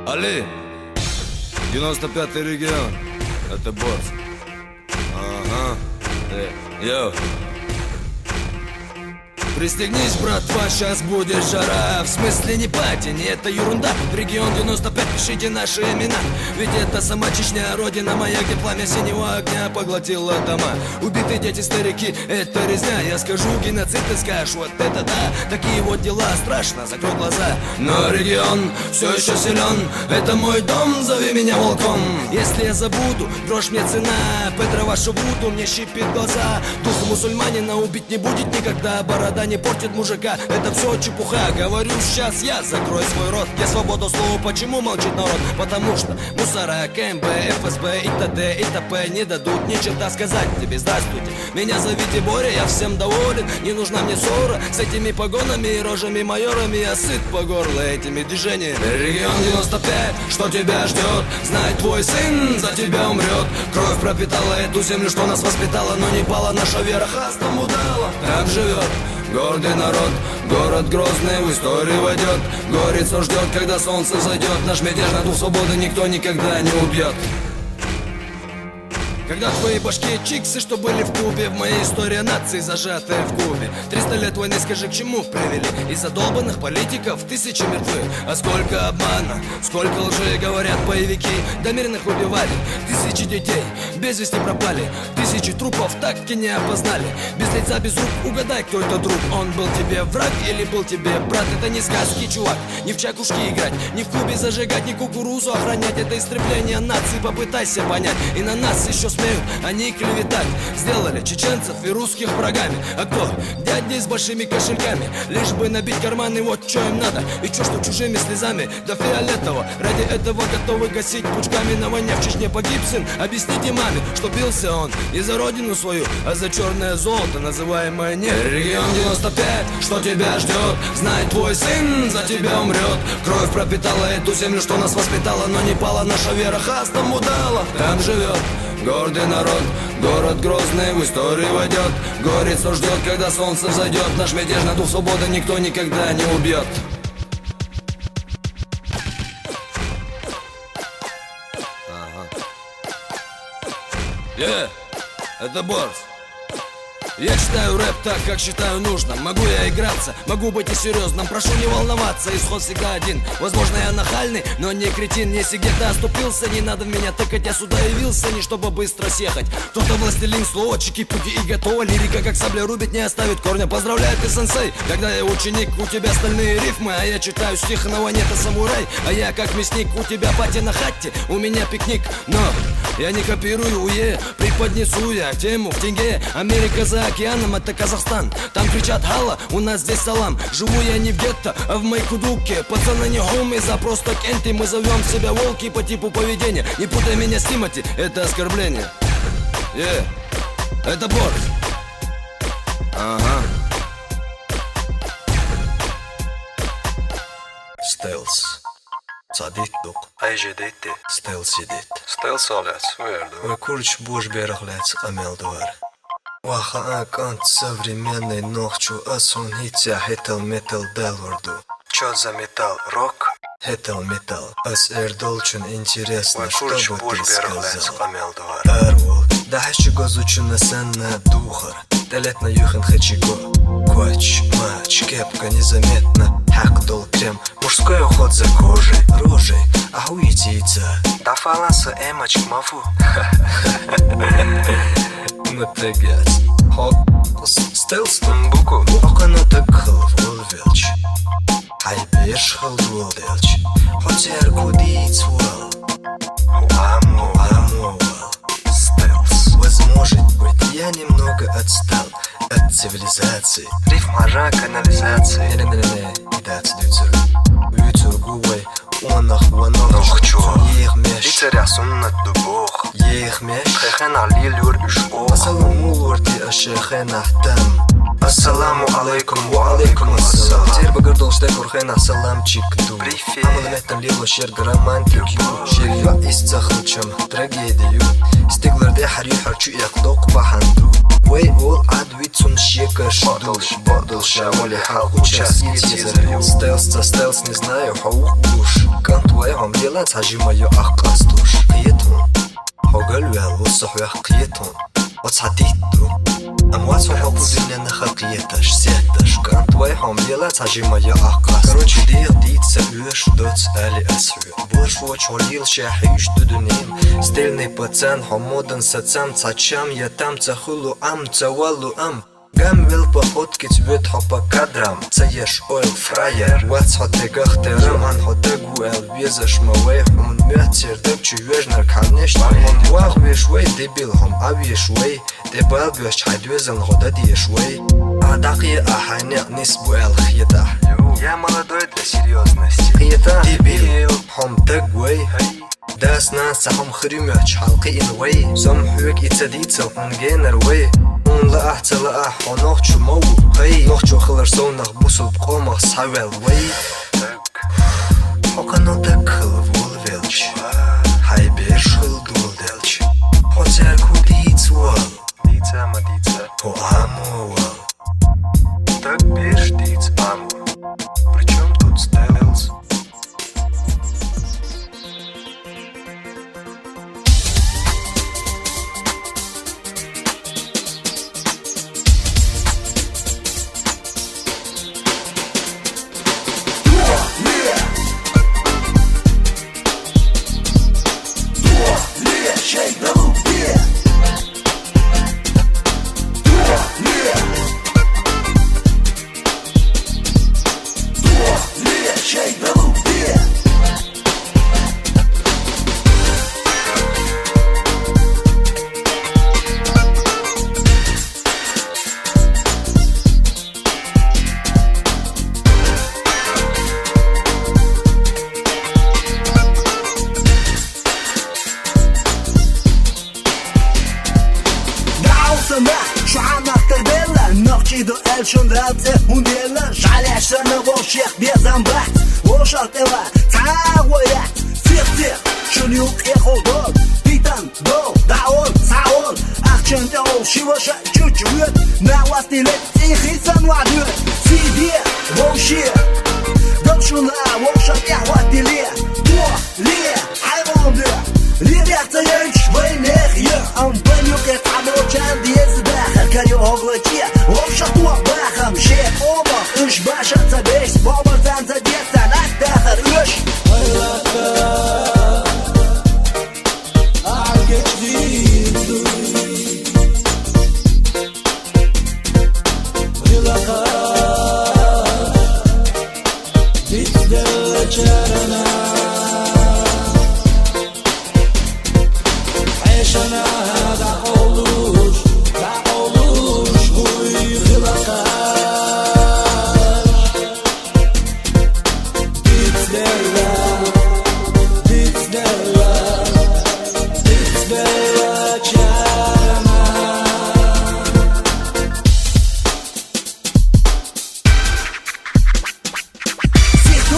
Али, 95-й регион, это босс. Ага, йоу. Пристегнись, братва, сейчас будет жара. В смысле не пати, не это ерунда. В регион 95 пишите наши имена. Ведь это сама Чечня, родина моя, где пламя синего огня поглотило дома. Убитые дети, старики, это резня. Я скажу геноцид, ты скажешь, вот это да. Такие вот дела, страшно, закрой глаза. Но регион все еще силен. Это мой дом, зови меня волком. Если я забуду, дрожь мне цена. Петра вашу буду, мне щипит глаза. Дух мусульманина убить не будет никогда. Борода не портит мужика, это все чепуха. Говорю сейчас я, закрой свой рот. Я свобода слова, почему молчит народ? Потому что мусора, КМБ, ФСБ и т.д. и т.п. не дадут ни черта сказать тебе здравствуйте. Меня зовите Боря, я всем доволен. Не нужна мне ссора с этими погонами и рожами майорами. Я сыт по горло этими движениями. Регион 95, что тебя ждет? Знай, твой сын за тебя умрет. Кровь пропитала эту землю, что нас воспитала, но не пала наша вера, хастом удала. Там живет гордый народ, город грозный в историю войдет. Горицу ждет, когда солнце зайдет. Наш мятеж на дух свободы никто никогда не убьет. Когда твои башки чиксы, что были в клубе, в моей истории нации, зажатые в Кубе. 300 лет войны, скажи, к чему привели? Из-за долбанных политиков тысячи мертвы. А сколько обмана, сколько лжи, говорят боевики. До мирных убивали, тысячи детей без вести пропали. Тысячи трупов так и не опознали. Без лица, без рук, угадай, кто это друг. Он был тебе враг или был тебе брат? Это не сказки, чувак, не в чакушки играть, не в клубе зажигать, не кукурузу охранять. Это истребление нации, попытайся понять. И на нас еще смеют они клеветать. Сделали чеченцев и русских врагами. А кто? Дяди с большими кошельками. Лишь бы набить карманы, вот что им надо. И чё, что чужими слезами до фиолетового. Ради этого готовы гасить пучками. На войне в Чечне погиб сын. Объясните маме, что бился он не за родину свою, а за черное золото, называемое нефть. Регион 95, что тебя ждет? Знай, твой сын за тебя умрет. Кровь пропитала эту землю, что нас воспитала, но не пала наша вера, хастом удала. Там живет гордый народ, город грозный в историю войдет. Горицу ждет, когда солнце взойдет. Наш мятеж на дух свободы никто никогда не убьет. Это Борс. Я читаю рэп так, как считаю нужным. Могу я играться, могу быть и серьезным. Прошу не волноваться, исход всегда один. Возможно, я нахальный, но не кретин. Если где-то оступился, не надо в меня тыкать. Я сюда явился не чтобы быстро съехать. Кто-то властелин слова, чики-пуки и готова. Лирика как сабля рубит, не оставит корня. Поздравляю, ты сенсей, когда я ученик. У тебя стальные рифмы, а я читаю стих. На войне ты самурай, а я как мясник. У тебя пати на хатте, у меня пикник. Но я не копирую, преподнесу я тему в тенге. Америка за океаном, это Казахстан. Там кричат «Хала», у нас здесь салам. Живу я не в гетто, а в Майкудуке. Пацаны не хомис, а просто кенты. Мы зовем себя волки по типу поведения. Не путай меня с Тимати, это оскорбление. Это Борс. Ага. Stealth صديقك أي جديد Stealth جديد Stealth على سويردو وكلش بوش بيرغلات أمل دوار واخا كانت современной ночью осуниться хетл метал делворду. Чё за металл? Рок? Хетл метал. Ас эрдолчун интересно, что бы ты сказал. Эрвол, да хачиго зучуна сенна духар. Телет на юхан хачиго. Квач, мач, кепка незаметно. Хак дол крем, мужской уход за кожей. Рожей, ахуетица. Да фаласа эмочек мафу. Напрягать. Stealth Буку. Окана так хлвол велч. Хайбеш хлвол велч. Хотер кудиц вол. Амуал. Stealth. Возможно быть, я немного отстал от цивилизации. Рифмажа канализации. Не дать дюцер. Ютур гувай. Онах Нохчу. Ехмеш. Ицеря суннат дубох. Ехмеш. Хэхэн али люр ушо. Ассаламу лорди ашехен ахтам. Ассаламу алейкум ва алейкум ассалам. Терба гордол штекор хена саламчик ду. Привет. Амалметом лило шерг романтик ю. Шерга истахлчам трагедию. Стегларде хари харчу яклок баханду. Way all адвицун щека шду. Бодл шаволи халку Участки частицы. Стелс за стелс не знаю, хаук душ. Кант твоя هم ديلا تاجيما يو أقاستوش قيتون حقل وصح قيتون وتصحديتو أموات وحب الدنيا نخلقيتش سيتش كانت ويحهم ديلا تاجيما يو أقاست كروتش ديت سأوش دوت ألي أسوي بوش وچ وليل شاحيش دودونيم ستيلني пацан حمودن ساتسام تاچام يتام تخلو أم تولو أم Гам вел походки цвет хопа кадрам Цаеш ойл фраер Вац хотег ахтерам Ан хотег уэл везаш мавей Хун мят сердек чуеш нар канеш Хун вах веш вей дебил хум авеш вей Дебал беш хайдвезен хода диеш вей Адақи ахайнеq нисбу эл хьета Я молодой для серьезности Хьета дебил хум тег вей Дас нас сахум хримёч халқи ин вей Сом хуек ицадицел унгенер вей لا أحتلا ونوخشو مو هي نوخشو خلر سونخ بوسو بقومخ ساويل وي حقنو تكل فولفيلش هاي بيرش خلدول دلش حوتاكو ديتس وال ديتsa ما ديتsa هو аму вал Так бирш дитс аму Причем тут стелс شو عمك تبلا نقشي دو الشون رابطة منديلا شعليش سنة وشيخ بيزن بحت وشرط اوا تعاويات فيختير شون يوك اخو دول بيتن دو دعون سعون اخشن دو شيوشا جوجوت ناوستي لتي خيسان وعدوت سيدي وشير دو شون لا وشرط احواتي ليه دوه ليه حيوان ده ليه بيحتاج وين اخير ام بنيوك اتعملو كان ديز داخل كاريو هوغلتيا وشطوة باخم شيخ اوبا اش باشا تبيش بابا تانتا ديستا ناك داخل اش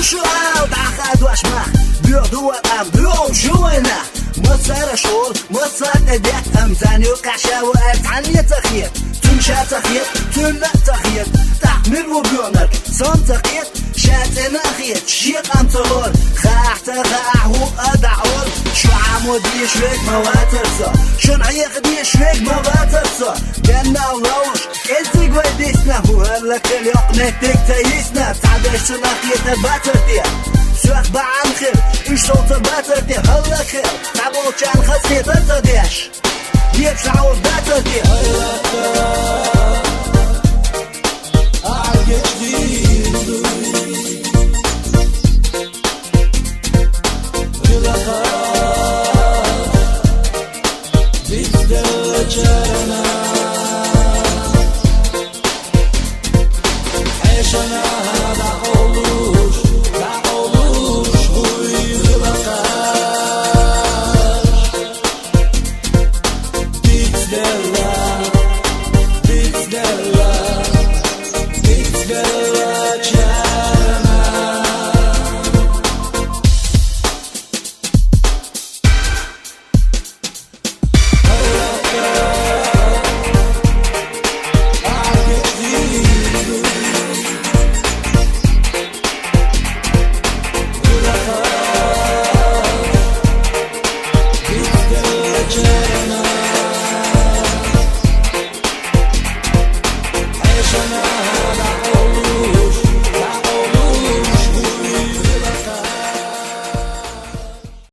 شوال داخل واشمخ بيردو ام بيوم شوينا مصر شول مصر اديت امزاني وكعشا وارتعني تخيط تنشا تخيط تنة تخيط تحمل وبيونك صن تخيط شاتنا خيط شيق ام تغور خاح تخاح وادعور شو عمودي شويك مواترسا شون عيق دي شويك مواترسا جنة ولوش كنتي قويديسنا وهلا كل يقنتك تيسنا تعبش سناقية الباترتيا سوخ بعن خير ايش صوت الباترتيا هلا خير تعبو كان خسي تتديش يبشعو الباترتيا أعجب جديد It's the love Geceleri